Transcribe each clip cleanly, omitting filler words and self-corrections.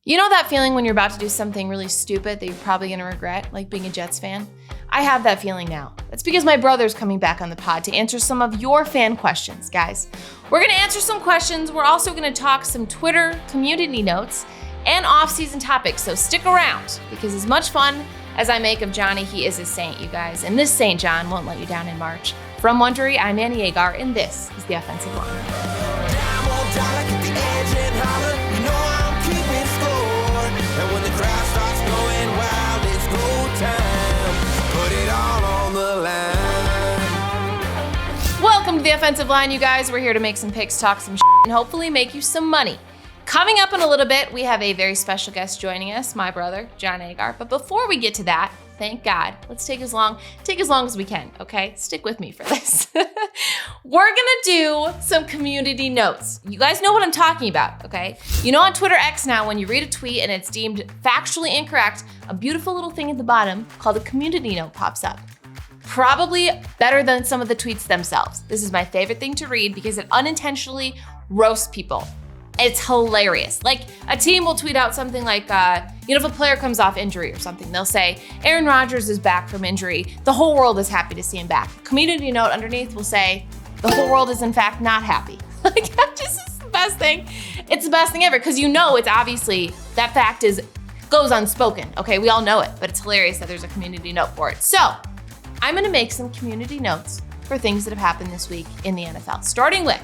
You know that feeling when you're about to do something really stupid that you're probably gonna regret, like being a Jets fan? I have that feeling now. That's because my brother's coming back on the pod to answer some of your fan questions, guys. We're gonna answer some questions. We're also gonna talk some Twitter community notes and off-season topics, so stick around because as much fun as I make of Johnny, he is a saint, you guys. And this Saint John won't let you down in March. From Wondery, I'm Johnny Agar, and this is The Offensive Line. And when the crowd starts going wild, it's go time. Put it all on the line. Welcome to The Offensive Line, you guys. We're here to make some picks, talk some shit, and hopefully make you some money. Coming up in a little bit, we have a very special guest joining us, my brother, Johnny Agar. But before we get to that, thank God, let's take as long as we can, okay? Stick with me for this. We're gonna do some community notes. You guys know what I'm talking about, okay? You know on Twitter X now, when you read a tweet and it's deemed factually incorrect, a beautiful little thing at the bottom called a community note pops up. Probably better than some of the tweets themselves. This is my favorite thing to read because it unintentionally roasts people. It's hilarious. Like a team will tweet out something like, if a player comes off injury or something, they'll say, Aaron Rodgers is back from injury. The whole world is happy to see him back. Community note underneath will say, the whole world is in fact not happy. Like that just is the best thing. It's the best thing ever because you know it's obviously, that fact goes unspoken. Okay, we all know it, but it's hilarious that there's a community note for it. So I'm gonna make some community notes for things that have happened this week in the NFL, starting with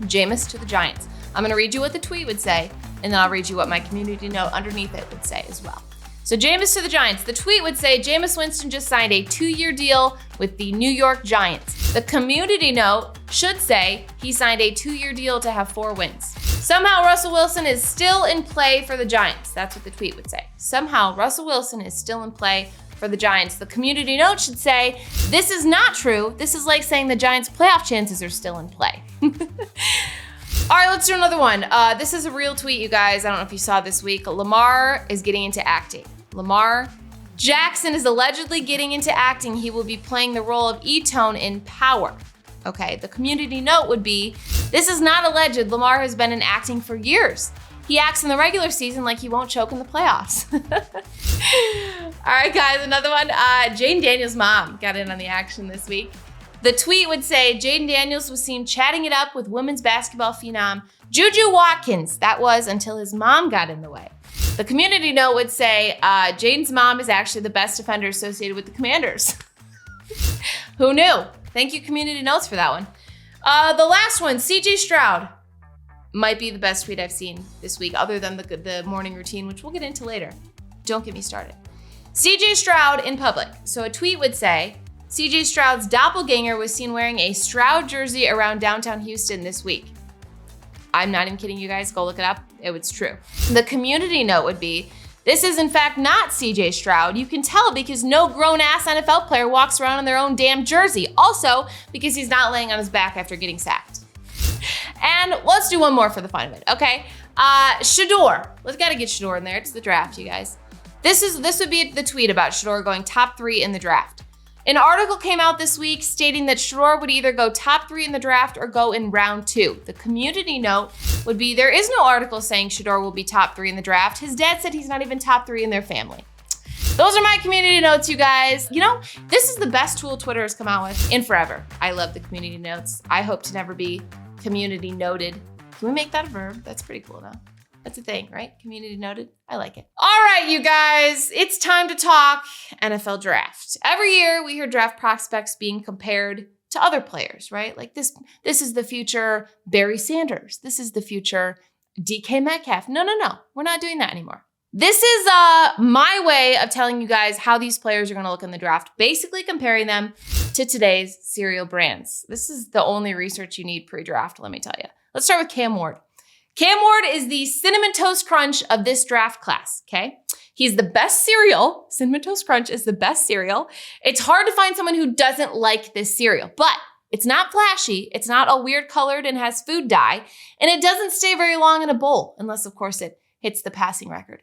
Jameis to the Giants. I'm gonna read you what the tweet would say, and then I'll read you what my community note underneath it would say as well. So Jameis to the Giants. The tweet would say, Jameis Winston just signed a 2-year deal with the New York Giants. The community note should say he signed a 2-year deal to have 4 wins. Somehow Russell Wilson is still in play for the Giants. That's what the tweet would say. Somehow Russell Wilson is still in play for the Giants. The community note should say, this is not true. This is like saying the Giants' playoff chances are still in play. All right, let's do another one. This is a real tweet, you guys. I don't know if you saw this week. Lamar is getting into acting. Lamar Jackson is allegedly getting into acting. He will be playing the role of E-Tone in Power. Okay, the community note would be, this is not alleged. Lamar has been in acting for years. He acts in the regular season like he won't choke in the playoffs. All right, guys, another one. Jaden Daniels' mom got in on the action this week. The tweet would say, Jaden Daniels was seen chatting it up with women's basketball phenom Juju Watkins. That was until his mom got in the way. The community note would say, Jaden's mom is actually the best defender associated with the Commanders. Who knew? Thank you, community notes, for that one. The last one, CJ Stroud. Might be the best tweet I've seen this week, other than the morning routine, which we'll get into later. Don't get me started. CJ Stroud in public. So a tweet would say, CJ Stroud's doppelganger was seen wearing a Stroud jersey around downtown Houston this week. I'm not even kidding you guys. Go look it up. It was true. The community note would be, this is in fact not CJ Stroud. You can tell because no grown-ass NFL player walks around in their own damn jersey. Also, because he's not laying on his back after getting sacked. And let's do one more for the fun of it, okay? Shador. Let's gotta get Shador in there. It's the draft, you guys. This would be the tweet about Shador going top 3 in the draft. An article came out this week stating that Shador would either go top 3 in the draft or go in round 2. The community note would be, there is no article saying Shador will be top 3 in the draft. His dad said he's not even top 3 in their family. Those are my community notes, you guys. You know, this is the best tool Twitter has come out with in forever. I love the community notes. I hope to never be community noted. Can we make that a verb? That's pretty cool, though. That's a thing, right? Community noted. I like it. All right, you guys, it's time to talk NFL draft. Every year we hear draft prospects being compared to other players, right? Like this is the future Barry Sanders. This is the future DK Metcalf. No. We're not doing that anymore. This is my way of telling you guys how these players are going to look in the draft, basically comparing them to today's cereal brands. This is the only research you need pre-draft, let me tell you. Let's start with Cam Ward. Cam Ward is the Cinnamon Toast Crunch of this draft class, okay? He's the best cereal. Cinnamon Toast Crunch is the best cereal. It's hard to find someone who doesn't like this cereal, but it's not flashy. It's not all weird colored and has food dye, and it doesn't stay very long in a bowl, unless, of course, it hits the passing record.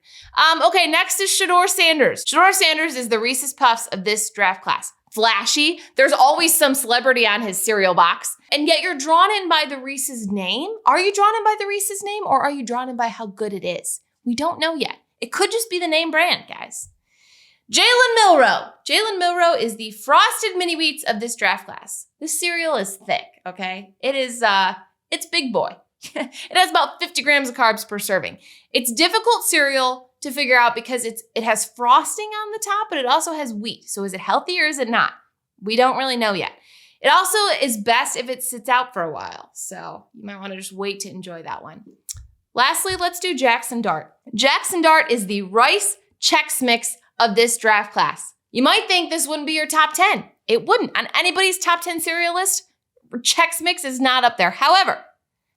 Okay, next is Shador Sanders. Shador Sanders is the Reese's Puffs of this draft class. flashy. There's always some celebrity on his cereal box. And yet you're drawn in by the Reese's name. Are you drawn in by the Reese's name, or are you drawn in by how good it is? We don't know yet. It could just be the name brand, guys. Jalen Milroe. Jalen Milroe is the frosted mini wheats of this draft class. This cereal is thick, okay? It's big boy. It has about 50 grams of carbs per serving. It's difficult cereal to figure out because it has frosting on the top, but it also has wheat. So is it healthy or is it not? We don't really know yet. It also is best if it sits out for a while. So you might want to just wait to enjoy that one. Lastly, let's do Jackson Dart. Jackson Dart is the Rice Chex Mix of this draft class. You might think this wouldn't be your top 10. It wouldn't. On anybody's top 10 cereal list, Chex Mix is not up there. However,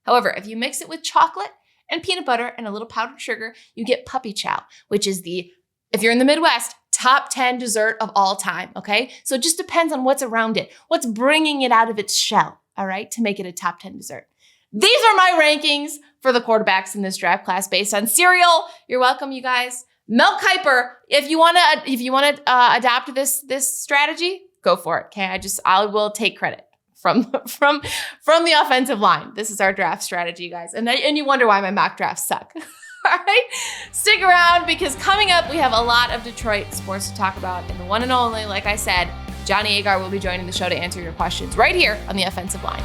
if you mix it with chocolate and peanut butter and a little powdered sugar, you get Puppy Chow, which is if you're in the Midwest, top 10 dessert of all time, okay? So it just depends on what's around it, what's bringing it out of its shell, all right, to make it a top 10 dessert. These are my rankings for the quarterbacks in this draft class based on cereal. You're welcome, you guys. Mel Kiper, if you want to adopt this strategy, go for it. Okay, I will take credit from the offensive line. This is our draft strategy, you guys. And you wonder why my mock drafts suck. All right, stick around because coming up we have a lot of Detroit sports to talk about, and the one and only, like I said, Johnny Agar will be joining the show to answer your questions right here on the offensive line.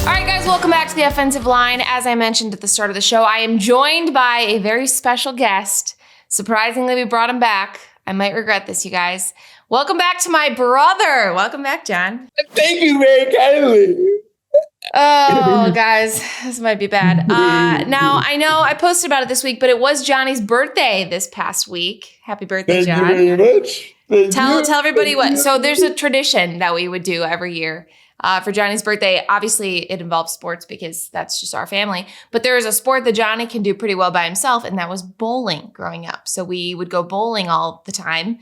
All right, guys, welcome back to the offensive line. As I mentioned at the start of the show, I am joined by a very special guest. Surprisingly, we brought him back. I might regret this, you guys. Welcome back to my brother. Welcome back, John. Thank you very kindly. Oh, guys, this might be bad. Now, I know I posted about it this week, but it was Johnny's birthday this past week. Happy birthday, John. Thank you very much. Tell everybody what. So there's a tradition that we would do every year. For Johnny's birthday. Obviously, it involves sports because that's just our family. But there is a sport that Johnny can do pretty well by himself, and that was bowling growing up. So we would go bowling all the time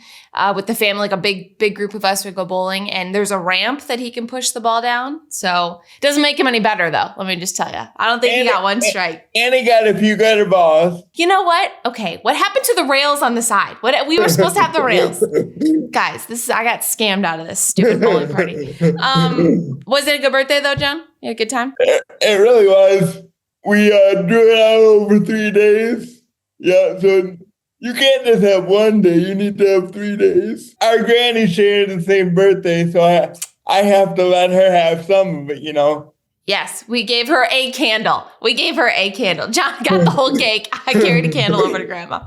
with the family. Like a big group of us would go bowling, and there's a ramp that he can push the ball down. So it doesn't make him any better, though. Let me just tell you. I don't think he got one strike. And he got a few gutter balls. You know what? Okay, what happened to the rails on the side? We were supposed to have the rails. Guys, I got scammed out of this stupid bowling party. Was it a good birthday, though, John? You had a good time? It really was. We drew it out over 3 days. Yeah, so you can't just have one day. You need to have 3 days. Our granny shared the same birthday, so I have to let her have some of it, you know. Yes, we gave her a candle. John got the whole cake. I carried a candle over to Grandma.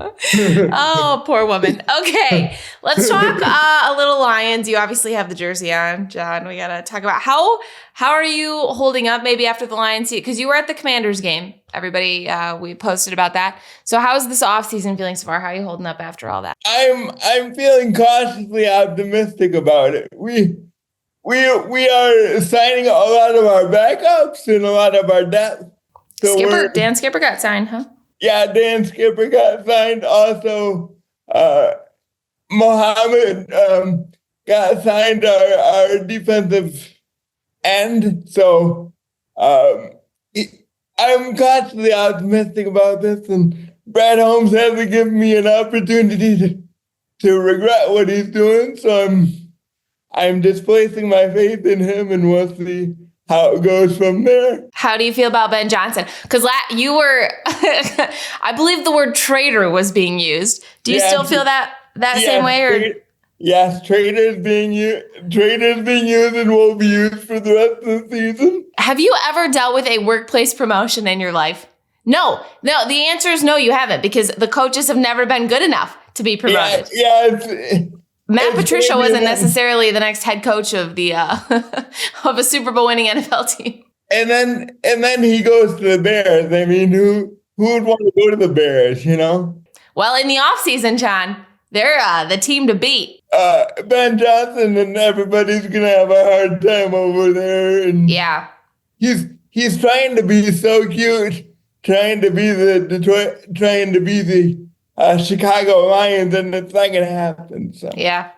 Oh, poor woman. Okay, let's talk a little Lions. You obviously have the jersey on, John. We got to talk about how are you holding up maybe after the Lions? Because you were at the Commanders game. Everybody, we posted about that. So how's this offseason feeling so far? How are you holding up after all that? I'm feeling cautiously optimistic about it. We are signing a lot of our backups and a lot of our depth. So Dan Skipper got signed, huh? Yeah, Dan Skipper got signed. Also, Mohammed got signed, our defensive end. So I'm cautiously optimistic about this. And Brad Holmes hasn't given me an opportunity to regret what he's doing. So I'm displacing my faith in him, and we'll see how it goes from there. How do you feel about Ben Johnson? Because you were, I believe the word traitor was being used. Do you still feel that same way? Or? Yes, traitors being used and will be used for the rest of the season. Have you ever dealt with a workplace promotion in your life? No, the answer is no, you haven't, because the coaches have never been good enough to be promoted. Matt Patricia wasn't necessarily the next head coach of the of a Super Bowl winning NFL team. And then he goes to the Bears. I mean, who would want to go to the Bears, you know? Well, in the offseason, John, they're the team to beat. Ben Johnson and everybody's gonna have a hard time over there. And yeah, he's trying to be so cute, trying to be the Chicago Lions, and it's not going to happen. So. Yeah.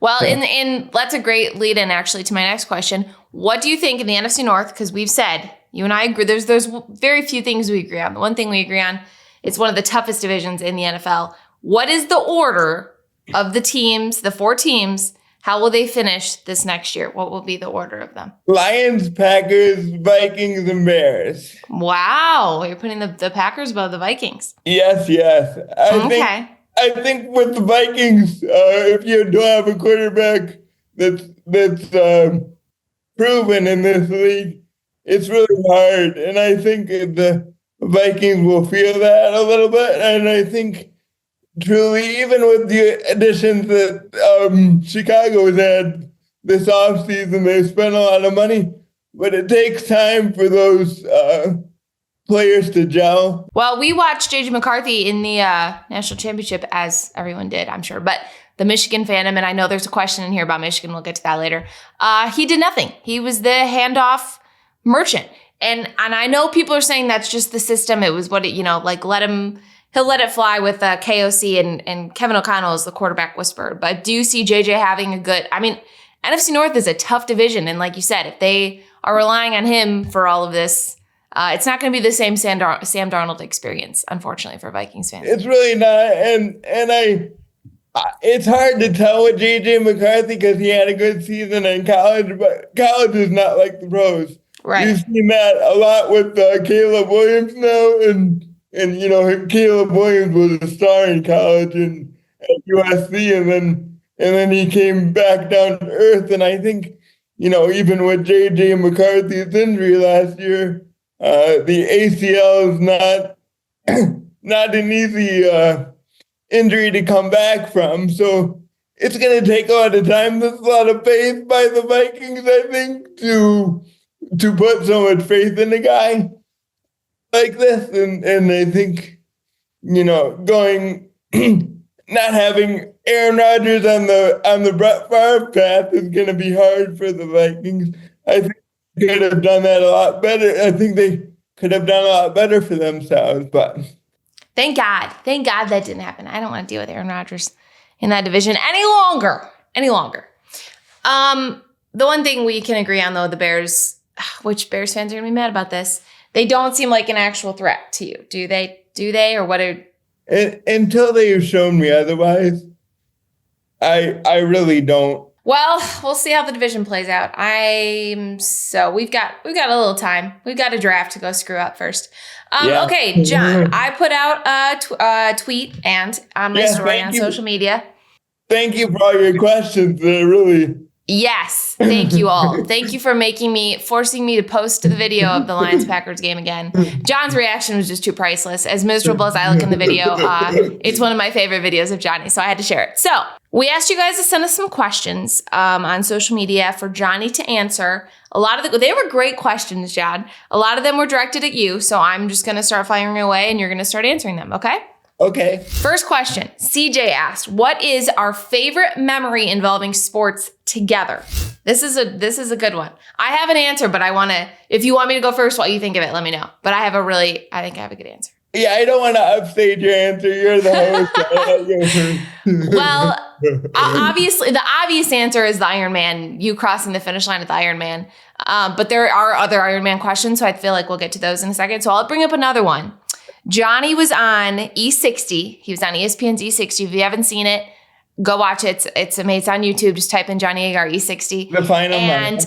Well, in that's a great lead in actually to my next question. What do you think in the NFC North? Because we've said, you and I agree, there's very few things we agree on. The one thing we agree on, it's one of the toughest divisions in the NFL. What is the order of the teams, the 4 teams? How will they finish this next year? What will be the order of them? Lions, Packers, Vikings, and Bears. Wow, you're putting the Packers above the Vikings. Yes. I think with the Vikings, if you don't have a quarterback that's proven in this league, it's really hard. And I think the Vikings will feel that a little bit. And I think truly, even with the additions that Chicago has had this offseason, they spent a lot of money, but it takes time for those players to gel. Well, we watched J.J. McCarthy in the national championship, as everyone did, I'm sure. But the Michigan fandom, and I know there's a question in here about Michigan. We'll get to that later. He did nothing. He was the handoff merchant. And I know people are saying that's just the system. It was what it, like he'll let it fly with KOC and Kevin O'Connell is the quarterback whisperer. But do you see JJ having a good, NFC North is a tough division. And like you said, if they are relying on him for all of this, it's not going to be the same Sam Darnold experience, unfortunately, for Vikings fans. It's really not. And it's hard to tell with J.J. McCarthy because he had a good season in college, but college is not like the pros. Right. You've seen that a lot with Caleb Williams now, and Caleb Williams was a star in college and at USC, and then he came back down to earth. And I think, even with J.J. McCarthy's injury last year, the ACL is not an easy injury to come back from. So it's going to take a lot of time. There's a lot of faith by the Vikings, I think, to put so much faith in a guy like this. And I think, going, not having Aaron Rodgers on the Brett Favre path is going to be hard for the Vikings. I think they could have done that a lot better. I think they could have done a lot better for themselves, but Thank God that didn't happen. I don't want to deal with Aaron Rodgers in that division any longer. The one thing we can agree on, though, the Bears, which Bears fans are going to be mad about this, they don't seem like an actual threat to you. Do they? Or what are... Until they've shown me otherwise, I really don't. Well, we'll see how the division plays out. We've got a little time. We've got a draft to go screw up first. Yeah. Okay, John, I put out a tweet and on my story on social media. Thank you for all your questions. They're really... Yes, thank you all. Thank you for forcing me to post the video of the Lions-Packers game again. John's reaction was just too priceless. As miserable as I look in the video, it's one of my favorite videos of Johnny, so I had to share it. So we asked you guys to send us some questions on social media for Johnny to answer. They were great questions, John. A lot of them were directed at you, so I'm just going to start firing away, and you're going to start answering them, okay? Okay. First question, CJ asked, what is our favorite memory involving sports together? This is a good one. I have an answer, but if you want me to go first while you think of it, let me know. But I think I have a good answer. Yeah, I don't want to upstage your answer. You're the host. Well, obviously, the obvious answer is the Iron Man, you crossing the finish line at the Iron Man. But there are other Iron Man questions, so I feel like we'll get to those in a second. So I'll bring up another one. Johnny was on E60. He was on ESPN's E60. If you haven't seen it, go watch it. It's amazing. It's on YouTube. Just type in Johnny Agar E60. The final mile.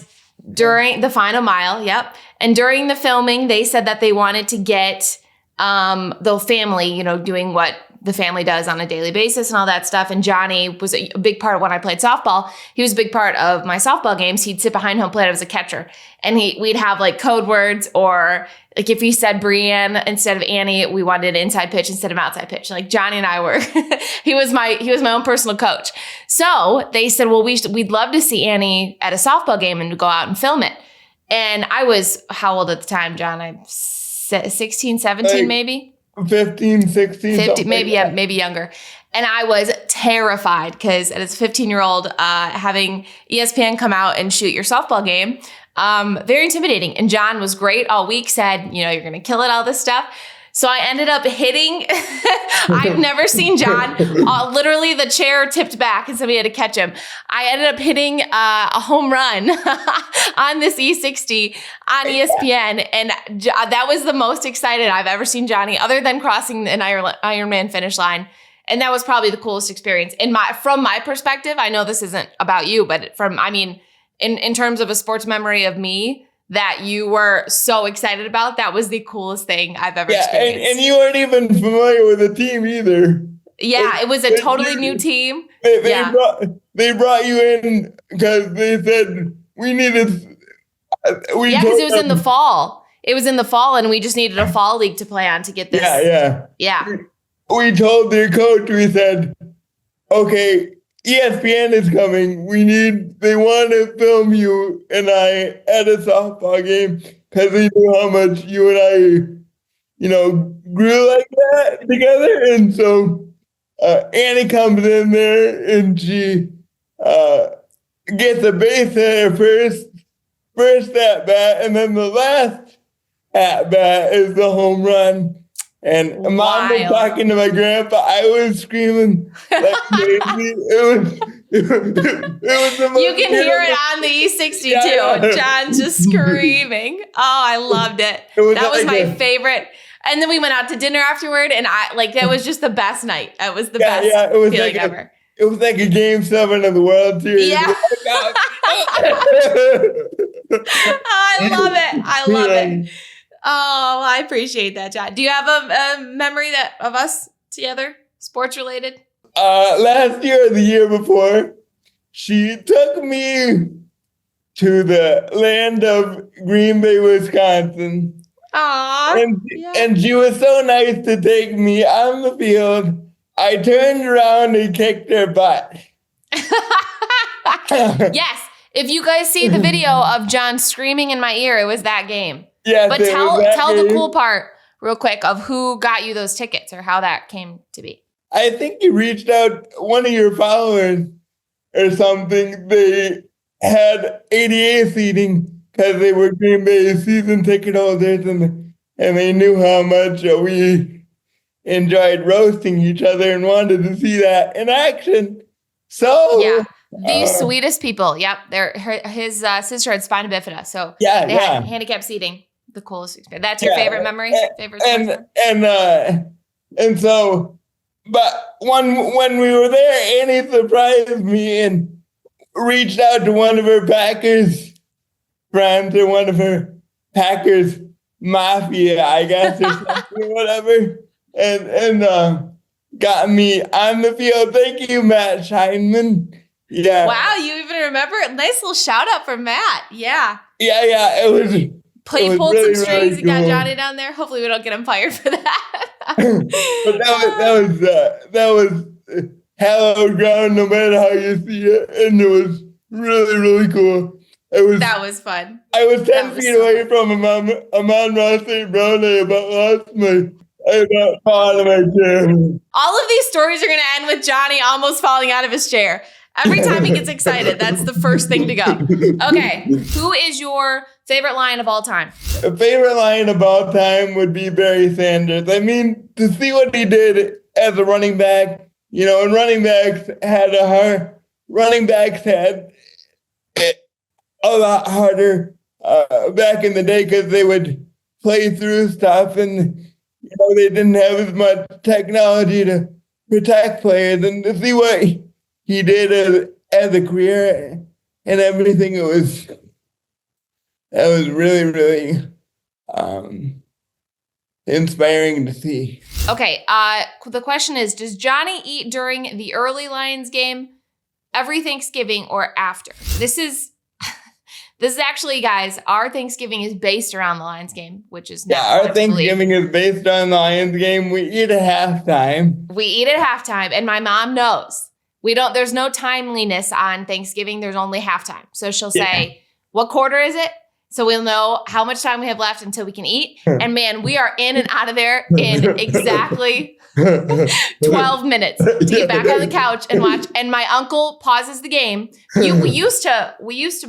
During the final mile, yep. And during the filming, they said that they wanted to get the family, doing what the family does on a daily basis and all that stuff. And Johnny was a big part of when I played softball. He was a big part of my softball games. He'd sit behind home plate as a catcher. And we'd have like code words, or like if he said Brienne instead of Annie, we wanted an inside pitch instead of outside pitch. Like Johnny and I were, he was my own personal coach. So they said, well, we'd love to see Annie at a softball game and go out and film it. And I was, how old at the time, John? I'm 16, 17 maybe? 15, 16. 15, maybe younger. And I was terrified because as a 15-year-old, having ESPN come out and shoot your softball game, very intimidating. And John was great all week, said, you're going to kill it, all this stuff. So I ended up hitting, I've never seen John, literally the chair tipped back and somebody had to catch him. I ended up hitting a home run on this E60 on ESPN. And that was the most excited I've ever seen Johnny, other than crossing an Ironman finish line. And that was probably the coolest experience from my perspective. I know this isn't about you, but in terms of a sports memory of me that you were so excited about, that was the coolest thing I've ever experienced. And you weren't even familiar with the team either. Yeah, it was a totally new team. They brought you in because they said we needed. Because it was in the fall. It was in the fall, and we just needed a fall league to play on to get this. Yeah. We told their coach. We said, "Okay, ESPN is coming. They want to film you and I at a softball game because they knew how much you and I, grew like that together." And so Annie comes in there and she gets a base hit first at bat, and then the last at bat is the home run. And Mom was talking to my grandpa. I was screaming like crazy. It was the most. You can hear it on the E62. Yeah. John just screaming. Oh, I loved it. That was my favorite. And then we went out to dinner afterward, and that was just the best night. It was the best feeling ever. It was like a Game 7 of the World Series. Yeah. I love it. I love it. Oh, I appreciate that, John. Do you have a memory of us together, sports related? Last year or the year before, she took me to the land of Green Bay, Wisconsin. Aww. And she was so nice to take me on the field. I turned around and kicked her butt. Yes. If you guys see the video of John screaming in my ear, it was that game. Yes, but tell the cool part real quick of who got you those tickets or how that came to be. I think you reached out, one of your followers or something. They had ADA seating because they were Green Bay season ticket holders, and they knew how much we enjoyed roasting each other and wanted to see that in action. So yeah. The sweetest people. Yep. His sister had spina bifida. So they had handicap seating. The coolest experience. That's your favorite memory? And so, but when we were there, Annie surprised me and reached out to one of her Packers friends or one of her Packers mafia, I guess, or something, or whatever, and got me on the field. Thank you, Matt Scheinman. Yeah. Wow, you even remember? Nice little shout out for Matt. Yeah. Yeah. It was. He pulled really, some strings and got Johnny down there. Hopefully we don't get him fired for that. But that was hallowed ground no matter how you see it. And it was really, really cool. That was fun. I was 10 feet away from him. I'm Ross St. Brown. I about fall out of my chair. All of these stories are going to end with Johnny almost falling out of his chair. Every time he gets excited, that's the first thing to go. Okay, who is your favorite Lion of all time? A favorite Lion of all time would be Barry Sanders. I mean, to see what he did as a running back, and running backs had it a lot harder back in the day because they would play through stuff and, they didn't have as much technology to protect players. And to see what he did as a career and everything, that was really, really inspiring to see. Okay, the question is, does Johnny eat during the early Lions game, every Thanksgiving, or after? This is actually, guys, our Thanksgiving is based around the Lions game, which is our Thanksgiving is based on the Lions game. We eat at halftime. And my mom knows. There's no timeliness on Thanksgiving. There's only halftime. So she'll say, what quarter is it? So we'll know how much time we have left until we can eat. And man, we are in and out of there in exactly 12 minutes to get back on the couch and watch. And my uncle pauses the game. We used to,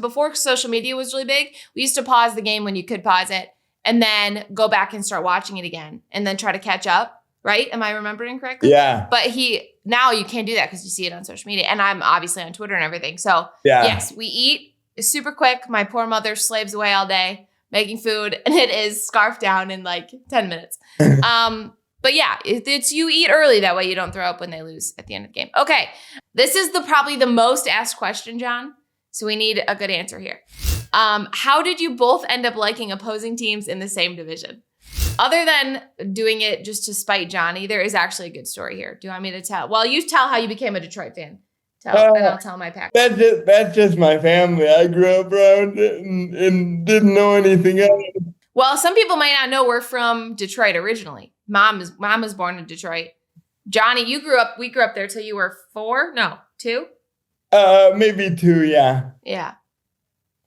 before social media was really big, we used to pause the game when you could pause it and then go back and start watching it again and then try to catch up. Right? Am I remembering correctly? Yeah. But now you can't do that because you see it on social media. And I'm obviously on Twitter and everything. So yes, we eat. It's super quick. My poor mother slaves away all day making food, and it is scarfed down in like 10 minutes. But yeah, it's you eat early. That way you don't throw up when they lose at the end of the game. Okay. This is probably the most asked question, John. So we need a good answer here. How did you both end up liking opposing teams in the same division? Other than doing it just to spite Johnny, there is actually a good story here. Do you want me to tell? Well, you tell how you became a Detroit fan. And I'll tell my pack. That's just my family. I grew up around it and didn't know anything else. Well, some people might not know we're from Detroit originally. Mom was born in Detroit. Johnny, we grew up there till you were 4? No, 2? Maybe 2, yeah. Yeah.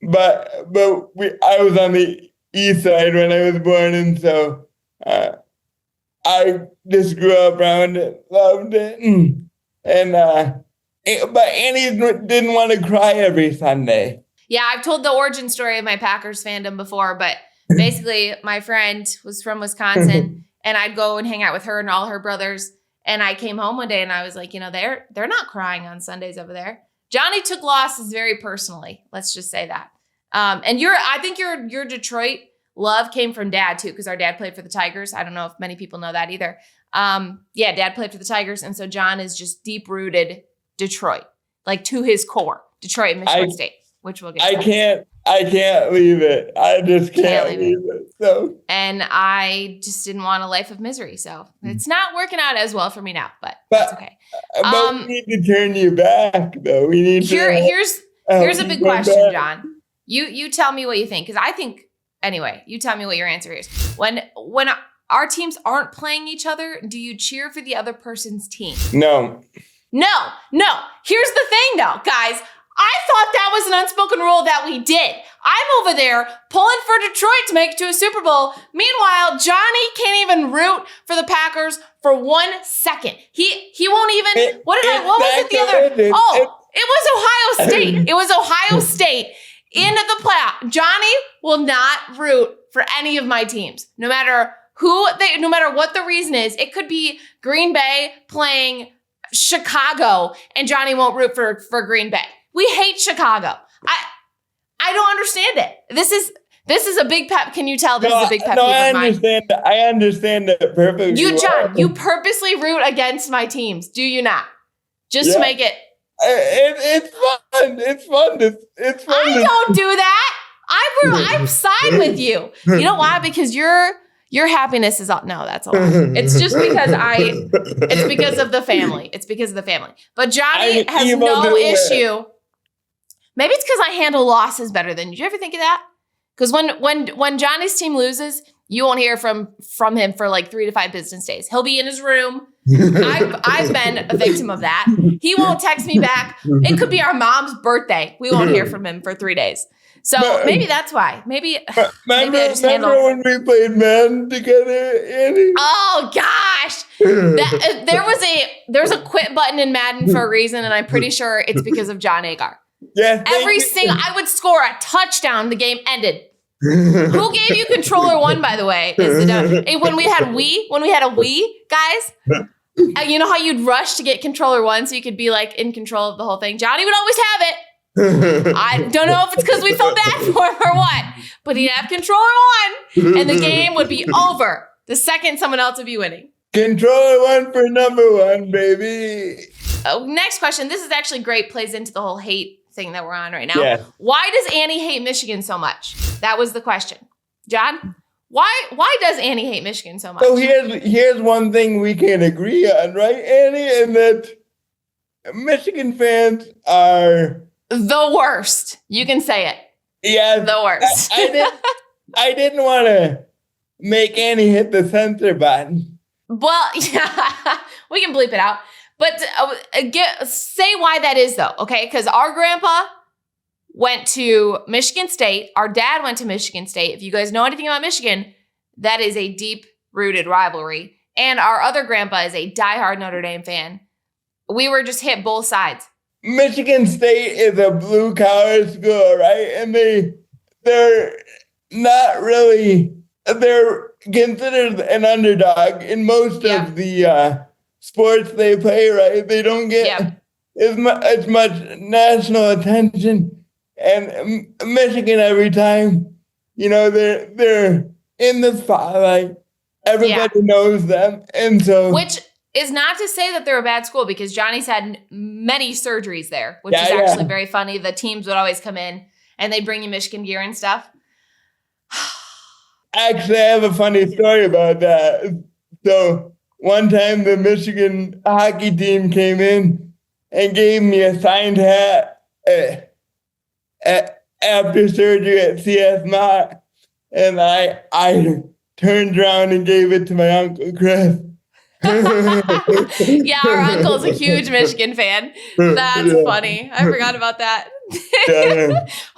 But I was on the east side when I was born, and so I just grew up around it, loved it, but Annie didn't want to cry every Sunday. Yeah, I've told the origin story of my Packers fandom before, but basically my friend was from Wisconsin, and I'd go and hang out with her and all her brothers. And I came home one day and I was like, they're not crying on Sundays over there. Johnny took losses very personally. Let's just say that. And I think your Detroit love came from Dad too, because our dad played for the Tigers. I don't know if many people know that either. Dad played for the Tigers, and so John is just deep rooted Detroit, like to his core. Detroit, Michigan State, which we'll get to. I can't leave it. I just can't leave it. So. And I just didn't want a life of misery. So it's not working out as well for me now, but that's okay. But we need to turn you back, though. We need here's a big question, John. You tell me what you think, because I think, anyway, you tell me what your answer is. When our teams aren't playing each other, do you cheer for the other person's team? No. Here's the thing, though, guys. I thought that was an unspoken rule that we did. I'm over there pulling for Detroit to make it to a Super Bowl. Meanwhile, Johnny can't even root for the Packers for 1 second. He won't even. What was it the other? It was Ohio State. It was Ohio State into the playoff. Johnny will not root for any of my teams, no matter what the reason is. It could be Green Bay playing Chicago, and Johnny won't root for Green Bay. We hate Chicago. I don't understand it. This is a big pet. Can you tell this is a big pet peeve of mine? I understand that perfectly. You purposely root against my teams, do you not? Just to make it. It's fun. It's fun. It's fun. I don't do that. I side with you. You know why? Because your happiness is all. No, that's a lie. It's just because it's because of the family. It's because of the family. But Johnny has no issue. Maybe it's because I handle losses better than you. Did you ever think of that? Because when Johnny's team loses, you won't hear from him for like 3 to 5 business days. He'll be in his room. I've been a victim of that. He won't text me back. It could be our mom's birthday. We won't hear from him for 3 days. So maybe that's why. Maybe I just handle. Remember when we played men together, Annie? Oh gosh, there was a quit button in Madden for a reason, and I'm pretty sure it's because of Johnny Agar. Yeah, I would score a touchdown. The game ended. Who gave you controller 1, by the way? When we had a Wii, guys. You know how you'd rush to get controller 1 so you could be like in control of the whole thing? Johnny would always have it. I don't know if it's because we felt bad for him or what, but he'd have controller 1 and the game would be over the second someone else would be winning. Controller 1 for number 1, baby. Oh, next question. This is actually great. Plays into the whole hate thing that we're on right now. Yeah. Why does Annie hate Michigan so much? That was the question. John, why does Annie hate Michigan so much? So here's one thing we can agree on, right, Annie? And that Michigan fans are the worst. You can say it. Yeah. The worst. I didn't want to make Annie hit the censor button. Well, yeah, we can bleep it out. But say why that is, though, okay? Because our grandpa went to Michigan State. Our dad went to Michigan State. If you guys know anything about Michigan, that is a deep-rooted rivalry. And our other grandpa is a diehard Notre Dame fan. We were just hit both sides. Michigan State is a blue-collar school, right? And they're not really... They're considered an underdog in most of the... sports they play, right? They don't get as much national attention, and Michigan every time, they're in the spotlight. Everybody knows them. And so. Which is not to say that they're a bad school, because Johnny's had many surgeries there, which is actually very funny. The teams would always come in and they'd bring you Michigan gear and stuff. Actually, I have a funny story about that. So one time the Michigan hockey team came in and gave me a signed hat after surgery at CS Mott. And I turned around and gave it to my Uncle Chris. Yeah, our uncle's a huge Michigan fan. That's funny. I forgot about that.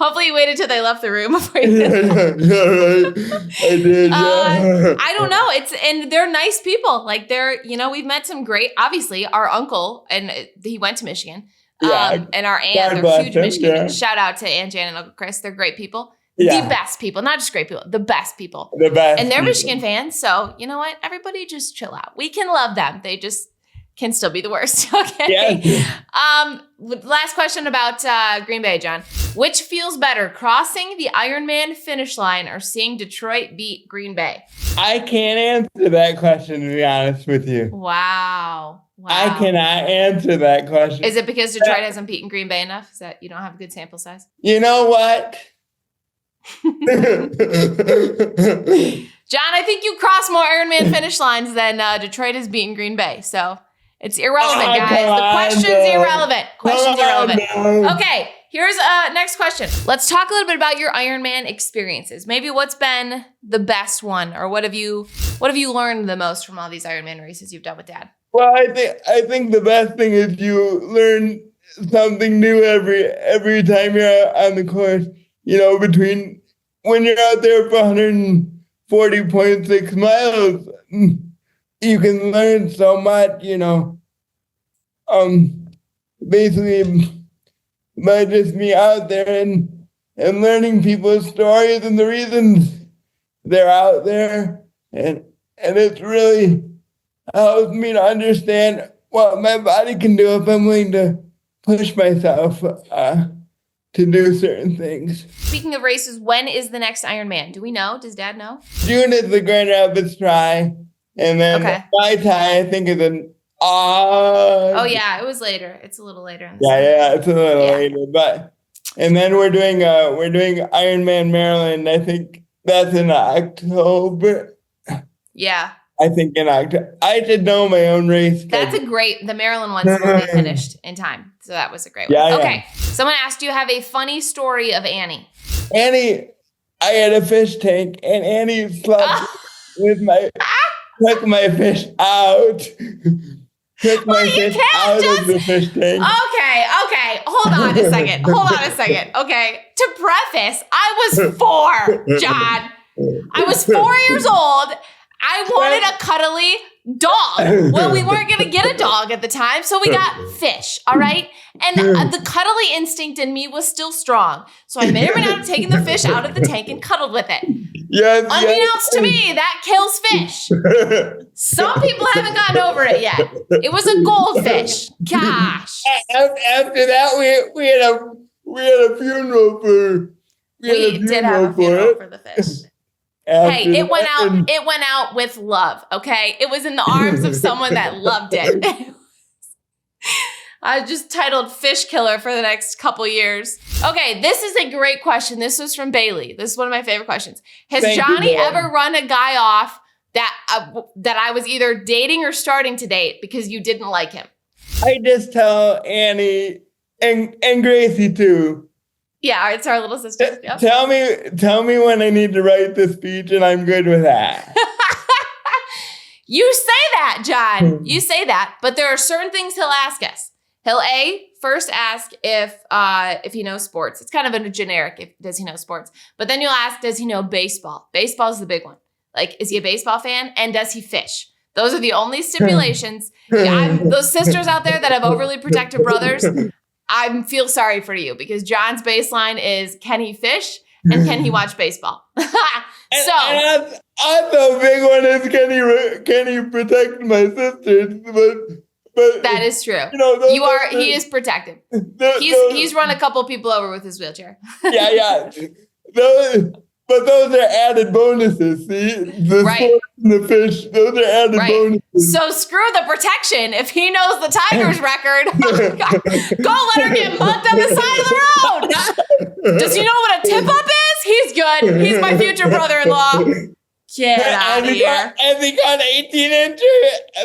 Hopefully you waited till they left the room before you did that. I did. I don't know. And they're nice people. Like we've met some great, obviously our uncle, and he went to Michigan. And our aunt, they're huge Michigan. Yeah. Shout out to Aunt Jan and Uncle Chris. They're great people. Yeah. The best people, not just great people, the best people. The best. And they're Michigan fans. So you know what? Everybody just chill out. We can love them. They just can still be the worst. Okay. Yeah. Last question about Green Bay, John. Which feels better, crossing the Ironman finish line or seeing Detroit beat Green Bay? I can't answer that question, to be honest with you. Wow. I cannot answer that question. Is it because Detroit hasn't beaten Green Bay enough? Is that you don't have a good sample size? You know what? John, I think you crossed more Ironman finish lines than Detroit has beaten Green Bay. So it's irrelevant, guys. The question's irrelevant. Question's irrelevant. Okay, here's next question. Let's talk a little bit about your Ironman experiences. Maybe what's been the best one, or what have you learned the most from all these Ironman races you've done with Dad? Well, I think the best thing is you learn something new every time you're on the course. You know, between when you're out there for 140.6 miles, you can learn so much, you know, basically by just me out there and learning people's stories and the reasons they're out there. And it's really helps me to understand what my body can do if I'm willing to push myself to do certain things. Speaking of races, when is the next Ironman? Do we know? Does Dad know? June is the Grand Rapids Tri, and then my tie, I think, is in oh yeah, it was later. It's a little later. Yeah, it's a little later. But and then we're doing Ironman Maryland. I think that's in October. Yeah. I think in October. I should know my own race. That's the Maryland one's where they finished in time. So that was a great one. Okay. Someone asked, do you have a funny story of Annie? Annie, I had a fish tank and Annie slept with took my fish out. Took my fish out of the fish tank. Okay. Hold on a second. Okay. To preface, I was 4, John. I was 4 years old. I wanted a cuddly dog. Well, we weren't going to get a dog at the time, so we got fish, all right? And the cuddly instinct in me was still strong. So I made every night of taking the fish out of the tank and cuddled with it. Yes, Unbeknownst to me, that kills fish. Some people haven't gotten over it yet. It was a goldfish. Gosh. After that, we had a funeral for. We did have a funeral for the fish. Hey, it went out with love, okay? It was in the arms of someone that loved it. I just titled Fish Killer for the next couple years. Okay, this is a great question. This was from Bailey. This is one of my favorite questions. Has Johnny ever run a guy off that I was either dating or starting to date because you didn't like him? I just tell Annie and Gracie too. Yeah, it's our little sister. Yep. Tell me when I need to write the speech, and I'm good with that. You say that, John. You say that, but there are certain things he'll ask us. He'll first ask if he knows sports. It's kind of a generic. Does he know sports? But then you'll ask, does he know baseball? Baseball is the big one. Like, is he a baseball fan? And does he fish? Those are the only stipulations. Those sisters out there that have overly protective brothers, I feel sorry for you because John's baseline is, can he fish and can he watch baseball? I the big one is, can he protect my sisters? But that is true. You know, he is protected. He's run a couple people over with his wheelchair. Yeah. But those are added bonuses. See, the Right. sports and the fish, those are added Right. bonuses. So screw the protection. If he knows the Tigers record, go let her get mugged on the side of the road. Does he know what a tip-up is? He's good. He's my future brother-in-law. Get out of here. And he got 18 inches.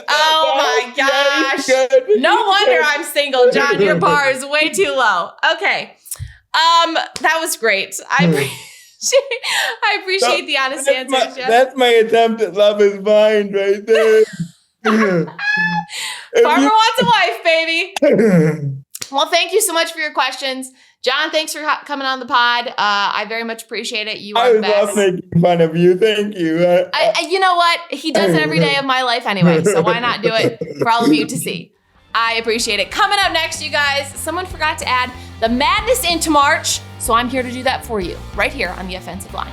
Oh my gosh. No wonder I'm single, John. Your bar is way too low. Okay. That was great. I appreciate the honest answers, Jeff. That's my attempt at love is blind right there. Farmer wants a wife, baby. Well, thank you so much for your questions. John, thanks for coming on the pod. I very much appreciate it. You are the best. I love making fun of you. Thank you. You know what? He does it every day of my life anyway, so why not do it for all of you to see? I appreciate it. Coming up next, you guys, someone forgot to add the madness into March, so I'm here to do that for you right here on the offensive line.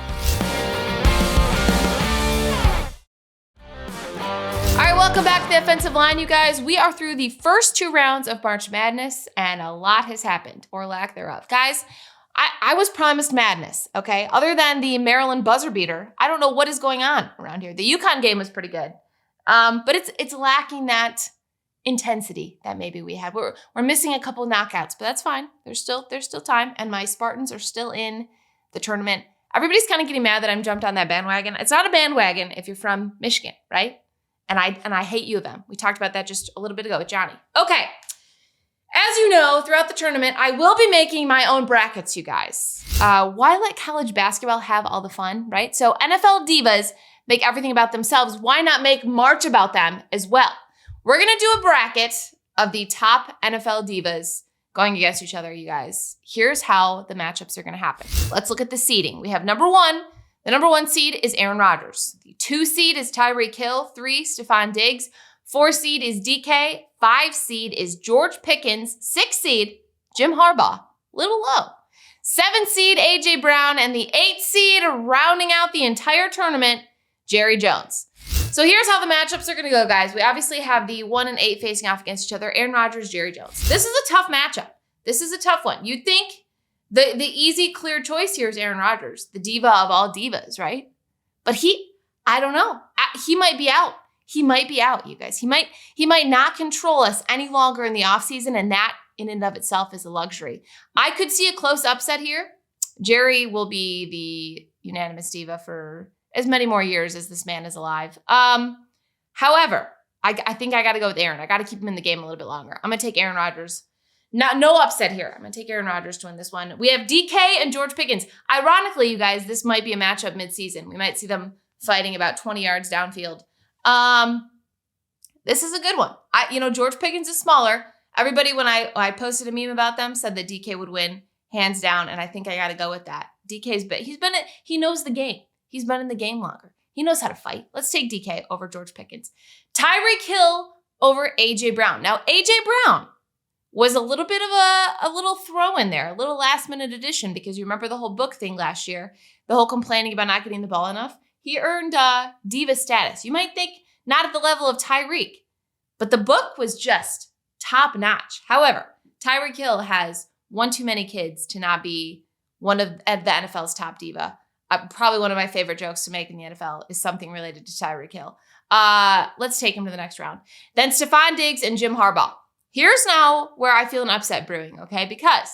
All right, welcome back to the offensive line, you guys. We are through the first 2 rounds of March Madness, and a lot has happened, or lack thereof. Guys, I was promised madness, okay? Other than the Maryland buzzer beater, I don't know what is going on around here. The UConn game was pretty good, but it's lacking that intensity that maybe we had. We're missing a couple of knockouts, but that's fine. There's still time, and my Spartans are still in the tournament. Everybody's kind of getting mad that I'm jumped on that bandwagon. It's not a bandwagon if you're from Michigan, right? And I hate U of M. We talked about that just a little bit ago with Johnny. Okay. As you know, throughout the tournament, I will be making my own brackets, you guys. Why let college basketball have all the fun, right? So NFL divas make everything about themselves. Why not make March about them as well? We're going to do a bracket of the top NFL divas going against each other, you guys. Here's how the matchups are going to happen. Let's look at the seeding. We have number 1. The number 1 seed is Aaron Rodgers. The 2 seed is Tyreek Hill. 3, Stephon Diggs. 4 seed is DK. 5 seed is George Pickens. 6 seed, Jim Harbaugh. Little low. 7 seed, AJ Brown. And the 8 seed, rounding out the entire tournament, Jerry Jones. So here's how the matchups are going to go, guys. We obviously have the 1 and 8 facing off against each other. Aaron Rodgers, Jerry Jones. This is a tough matchup. This is a tough one. You'd think the easy, clear choice here is Aaron Rodgers, the diva of all divas, right? But I don't know. He might be out. He might be out, you guys. He might not control us any longer in the offseason, and that in and of itself is a luxury. I could see a close upset here. Jerry will be the unanimous diva for as many more years as this man is alive. However, I think I got to go with Aaron. I got to keep him in the game a little bit longer. I'm going to take Aaron Rodgers. No upset here. I'm going to take Aaron Rodgers to win this one. We have DK and George Pickens. Ironically, you guys, this might be a matchup midseason. We might see them fighting about 20 yards downfield. This is a good one. George Pickens is smaller. Everybody, when I posted a meme about them, said that DK would win hands down, and I think I got to go with that. He knows the game. He's been in the game longer. He knows how to fight. Let's take DK over George Pickens. Tyreek Hill over AJ Brown. Now, AJ Brown was a little bit of a little throw in there, a little last minute addition, because you remember the whole book thing last year, the whole complaining about not getting the ball enough. He earned diva status. You might think not at the level of Tyreek, but the book was just top notch. However, Tyreek Hill has one too many kids to not be one of the NFL's top diva. Probably one of my favorite jokes to make in the NFL is something related to Tyreek Hill. Let's take him to the next round. Then Stephon Diggs and Jim Harbaugh. Here's now where I feel an upset brewing, okay? Because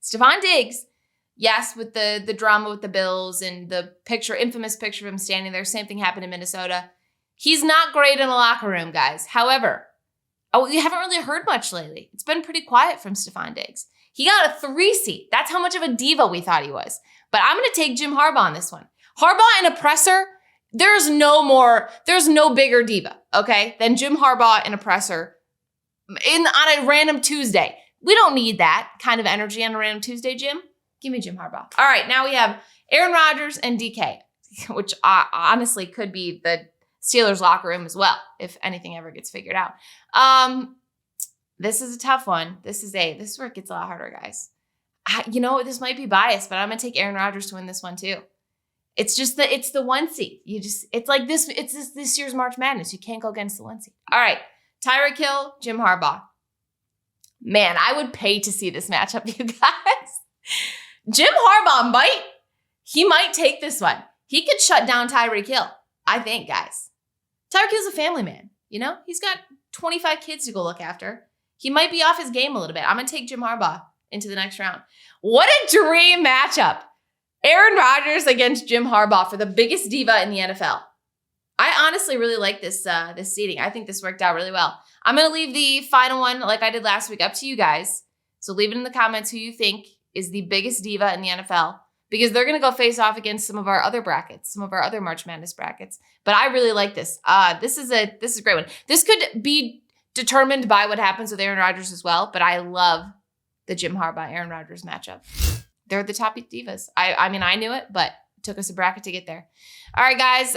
Stephon Diggs, yes, with the drama with the Bills and the infamous picture of him standing there, same thing happened in Minnesota. He's not great in a locker room, guys. However, we haven't really heard much lately. It's been pretty quiet from Stephon Diggs. He got a 3 seed. That's how much of a diva we thought he was. But I'm going to take Jim Harbaugh on this one. Harbaugh in a presser, there's no bigger diva, okay, than Jim Harbaugh in a presser on a random Tuesday. We don't need that kind of energy on a random Tuesday, Jim. Give me Jim Harbaugh. All right, now we have Aaron Rodgers and DK, which honestly could be the Steelers locker room as well, if anything ever gets figured out. This is a tough one. This is where it gets a lot harder, guys. This might be biased, but I'm going to take Aaron Rodgers to win this one too. It's the 1 seed. It's like this. It's this year's March Madness. You can't go against the 1 seed. All right. Tyreek Hill, Jim Harbaugh. Man, I would pay to see this matchup, you guys. Jim Harbaugh He might take this one. He could shut down Tyreek Hill, I think, guys. Tyreek Hill's a family man, you know? He's got 25 kids to go look after. He might be off his game a little bit. I'm going to take Jim Harbaugh into the next round. What a dream matchup. Aaron Rodgers against Jim Harbaugh for the biggest diva in the NFL. I honestly really like this seating. I think this worked out really well. I'm going to leave the final one, like I did last week, up to you guys. So leave it in the comments who you think is the biggest diva in the NFL, because they're going to go face off against some of our other brackets, some of our other March Madness brackets. But I really like this. This is a great one. This could be determined by what happens with Aaron Rodgers as well, but I love the Jim Harbaugh-Aaron Rodgers matchup. They're the top divas. I mean, I knew it, but it took us a bracket to get there. All right, guys.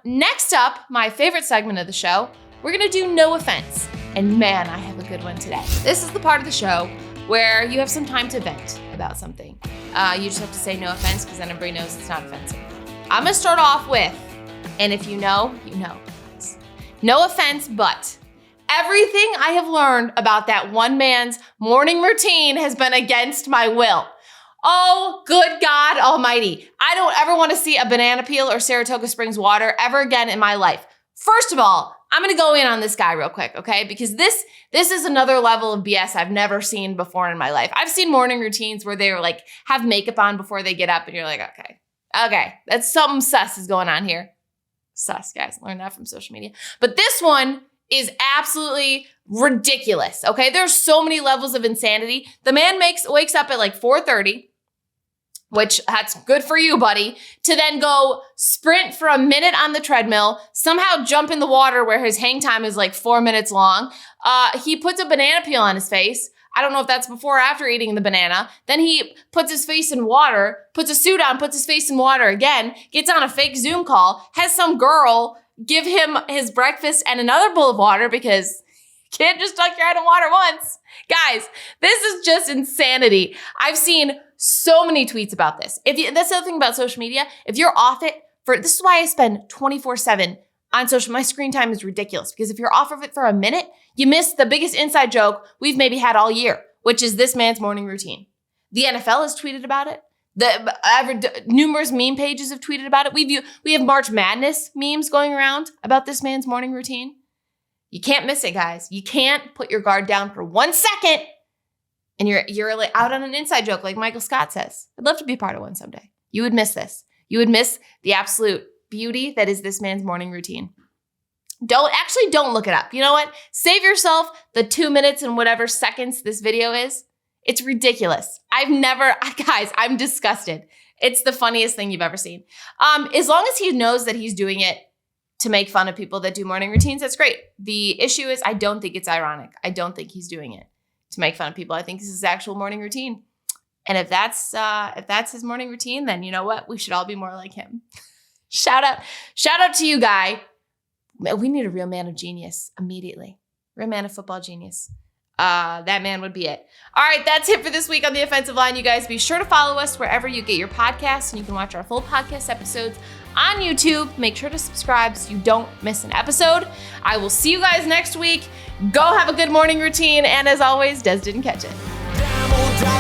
Next up, my favorite segment of the show, we're going to do No Offense. And man, I have a good one today. This is the part of the show where you have some time to vent about something. You just have to say no offense, because then everybody knows it's not offensive. I'm going to start off with, and if you know, you know. No offense, but everything I have learned about that one man's morning routine has been against my will. Oh, good God almighty. I don't ever want to see a banana peel or Saratoga Springs water ever again in my life. First of all, I'm going to go in on this guy real quick, okay? Because this is another level of BS I've never seen before in my life. I've seen morning routines where they're like, have makeup on before they get up, and you're like, okay, that's something sus is going on here. Sus, guys, learn that from social media. But this one is absolutely ridiculous, okay? There's so many levels of insanity. The man wakes up at like 4:30, which that's good for you, buddy, to then go sprint for a minute on the treadmill, somehow jump in the water where his hang time is like 4 minutes long. He puts a banana peel on his face. I don't know if that's before or after eating the banana. Then he puts his face in water, puts a suit on, puts his face in water again, gets on a fake Zoom call, has some girl give him his breakfast and another bowl of water because you can't just dunk your head in water once. Guys, this is just insanity. I've seen so many tweets about this. That's the other thing about social media. If you're off it this is why I spend 24/7 on social. My screen time is ridiculous, because if you're off of it for a minute, you miss the biggest inside joke we've maybe had all year, which is this man's morning routine. The NFL has tweeted about it. Numerous meme pages have tweeted about it. We have March Madness memes going around about this man's morning routine. You can't miss it, guys. You can't put your guard down for 1 second and you're like out on an inside joke like Michael Scott says. I'd love to be part of one someday. You would miss this. You would miss the absolute beauty that is this man's morning routine. Don't look it up. You know what? Save yourself the 2 minutes and whatever seconds this video is. It's ridiculous. Guys, I'm disgusted. It's the funniest thing you've ever seen. As long as he knows that he's doing it to make fun of people that do morning routines, that's great. The issue is I don't think it's ironic. I don't think he's doing it to make fun of people. I think this is his actual morning routine. And if that's his morning routine, then you know what? We should all be more like him. Shout out to you, guy. We need a real man of genius immediately. Real man of football genius. That man would be it. All right, that's it for this week on The Offensive Line. You guys be sure to follow us wherever you get your podcasts, and you can watch our full podcast episodes on YouTube. Make sure to subscribe so you don't miss an episode. I will see you guys next week. Go have a good morning routine, and as always, Des didn't catch it.